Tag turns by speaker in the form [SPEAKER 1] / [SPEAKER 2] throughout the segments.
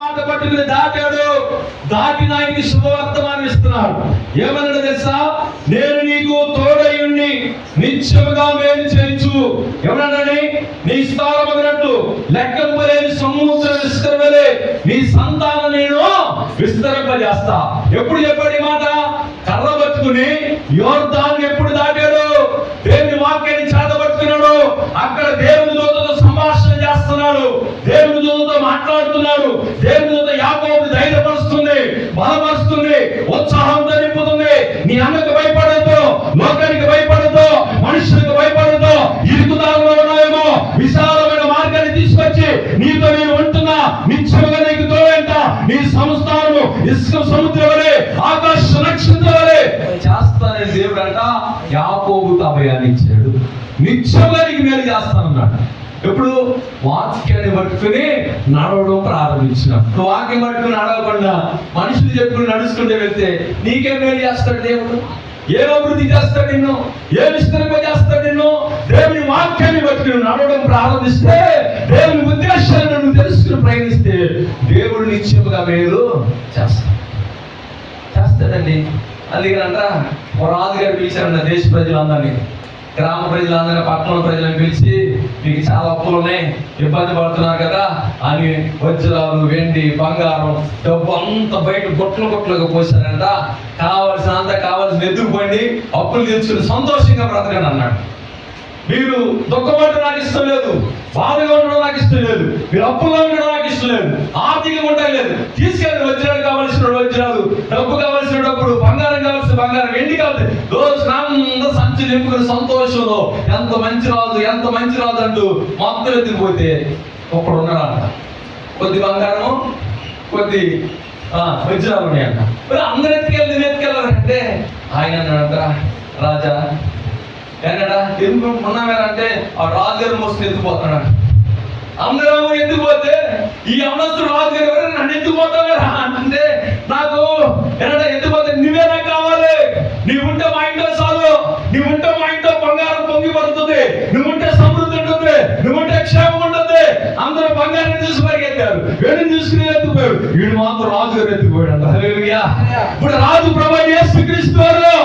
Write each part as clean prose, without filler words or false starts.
[SPEAKER 1] మాట పట్టుకుని దాటాడు. దాటిన ఆయనకి శుభవర్తమానం ఇస్తున్నాడు. ఏమన్నాడు తెలుసా? నేను నీకు తోడయుండి నిత్యముగా మేలు చేయించు. ఏమన్నాడని? నీ స్థానమగినట్టు లెక్కంపలేని సముద్ర విస్తరవలే నీ సంతానం నేను విస్తరింపజేస్తా. ఎప్పుడు చెప్పాడు ఈ మాట? కర్ర పట్టుకుని యోర్దాను ఎప్పుడు దాటాడు? దేవుని వాక్యాన్ని చేతబట్టుకున్నాడు. అక్కడ దేవుని దూతతో సంభాషణ చేస్తున్నాడు, దేవుని దూతతో మాట్లాడుతున్నాడు. దేవుని దూత యాకోబుని ధైర్యపరుస్తుంది, బలపరుస్తుంది, ఉత్సాహంతో నింపుతుంది. నీ అన్నకు భయపడద్దు, లోకానికి భయపడద్దు, మనుషులకు భయపడద్దు. ఇరుకుదారులో ఉన్నాయేమో విశాలమైన మార్గాన్ని తీసుకొచ్చి నీతో నేను ఉంటున్నా, నిత్యముగా నీకు తోడంట. నీ సంస్థానము ఇసుక సముద్రం వలె, ఆకాశ నక్షత్రం వలె చేస్తానని దేవుడు అంట యాకోబుకు అభయాన్ని ఇచ్చాడు. నిత్యముగా నీకు మేలు చేస్తానన్నాడు. ఎప్పుడు? వాక్యాన్ని పట్టుకుని నడవడం ప్రారంభించినప్పుడు. వాక్యం పట్టుకుని నడవకుండా మనుషులు చెప్పుకుని నడుచుకుంటే వెళ్తే నీకేం మేలు చేస్తాడు దేవుడు? ఏం అభివృద్ధి చేస్తాడు నిన్ను? ఏం విస్తరింపజేస్తాడు నిన్ను? దేవుని వాక్యాన్ని పట్టుకుని నడవడం ప్రారంభిస్తే, దేవుని ఉద్దేశాలను నువ్వు తెలుసుకుని ప్రయాణిస్తే దేవుడు నిత్యముగా మేలు చేస్తాడండి. అందుకేనంట రాజుగారు పిలిచారన్న దేశ ప్రజలందరినీ, గ్రామ ప్రజలందరినీ, పట్టణ ప్రజలను పిలిచి, మీకు చాలా అప్పులు ఉన్నాయి, ఇబ్బంది పడుతున్నారు కదా అని వజ్రాలు, వెండి, బంగారం, డబ్బు అంతా బయట గొట్లుగా పోసారంట. కావాల్సిన ఎత్తుకుపోండి, అప్పులు తెచ్చుకుని సంతోషంగా బ్రతకండి అన్నాడు. మీరు దుఃఖపడడం నాకు ఇష్టం లేదు, బాధగా ఉండడం నాకు ఇష్టం లేదు, మీరు అప్పుల్లో ఉండడం నాకు ఇష్టం లేదు, ఆర్థికంగా ఉండడం లేదు. తీసుకెళ్ళి వజ్రాలు కావాల్సిన వజ్రాలు, డబ్బు కావాల్సిన డబ్బులు, బంగారం కావాల్సిన బంగారం, వెండి కావాలి. రోజు సంచి నింపుకుని సంతోషంలో ఎంత మంచి రాజు అంటూ మొత్తం ఎత్తుకుపోతే ఒకడు ఉన్నాడంట. కొద్ది బంగారము, కొద్ది వజ్రాలు ఉన్నాయంట. మరి అందరు ఎత్తుకెళ్ళారంటే ఆయన అన్నాడంట, రాజా ఏనాడా ఎందుకు ఉన్నామేనంటే ఆ రాజుగారు మోసుకుని ఎత్తుకుపోతున్నాడు. అందరూ ఎత్తుకుపోతే ఈ అవనస్తుడు రాజుగారు ఎవరైనా నన్ను ఎత్తుకుపోతావేరా అంటే, నాకు ఏనాడా ఎత్తుకుపోతే నువ్వే నాకు కావాలి. నీవుంటే మా ఇంట్లో చాలు, నీవుంటే మా ఇంట్లో బంగారం పొంగి పడుతుంది, నువ్వుంటే సమృద్ధి ఉంటుంది, నువ్వుంటే క్షేమం ఉంటుంది. అందరూ బంగారం చూసి పరిగెత్తారు, వెండిని చూసుకుని ఎత్తుకుపోయాడు. వీడు మాత్రం రాజుగారు ఎత్తుకుపోయాడు అంట. హల్లెలూయా. ఇప్పుడు రాజు ప్రభువైన యేసుక్రీస్తు వారు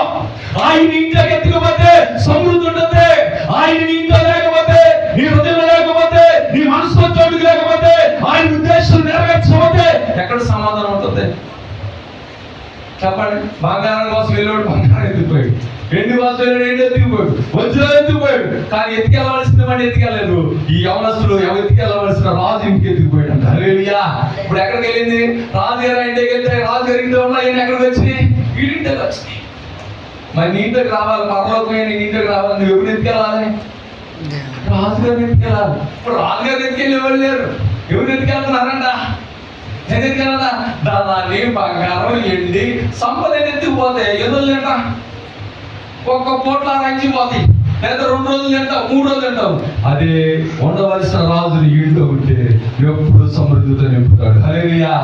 [SPEAKER 1] ఆయన ఇంట్లోకి ఎత్తుకుపోతే సమృద్ధి ఉంటుంది. ఆయన నీ ఇంట్లో లేకపోతే, నీ హృదయంలో లేకపోతే, నీ మనసులో చోటుకు లేకపోతే, ఆయన ఉద్దేశం నెరవేర్చకపోతే ఎక్కడ సమాధానం ఉంటుంది చెప్పండి? బంగారం కోసం వెళ్ళాడు, బంగారం ఎత్తుకుపోయాడు. వెండి కోసం వెళ్ళాడు, ఎండి ఎత్తుకుపోయాడు. వజ్రాలు ఎత్తుకుపోయాడు. కానీ ఎత్తుకెళ్ళవలసిన వాడిని ఎత్తుకెళ్ళలేదు. ఈ యవనస్తుడు ఎత్తుకెళ్ళవలసిన రాజు ఇంటికి ఎత్తుకుపోయాడు అంట. హల్లెలూయా. ఇప్పుడు ఎక్కడికి వెళ్ళింది? రాజుగారు ఇంటికి వెళ్తే రాజుగారి ఇంట్లో ఉన్నాయి, ఎక్కడికి వచ్చినాయి? వీడింటికి వచ్చినాయి. మరి నీ ఇంటికి రావాలి, పరలోకమైన నీ ఇంటికి రావాలి, నువ్వు ఎవరు ఎత్తుకెళ్ళాలి? రాజుగారు ఎత్తుకెళ్ళాలి. ఇప్పుడు రాజుగారు ఎత్తుకెళ్ళి ఎవరు లేరు. ఎవరు ఎత్తుకెళ్తున్నారంట? నేను ఎత్తుకెళ్ళదా? దాన్ని బంగారం, ఎండి, సంపద ఎత్తుకుపోతే ఎదురు తింట ఒక్క పూట్ల రంచిపోతాయి, లేదా 2 రోజులు తింటావు, 3 రోజులు తింటావు. అదే ఉండవలసిన రాజుని ఇంట్లో ఉంటే ఎప్పుడు సమృద్ధితో నింపుతాడు. హల్లెలూయా.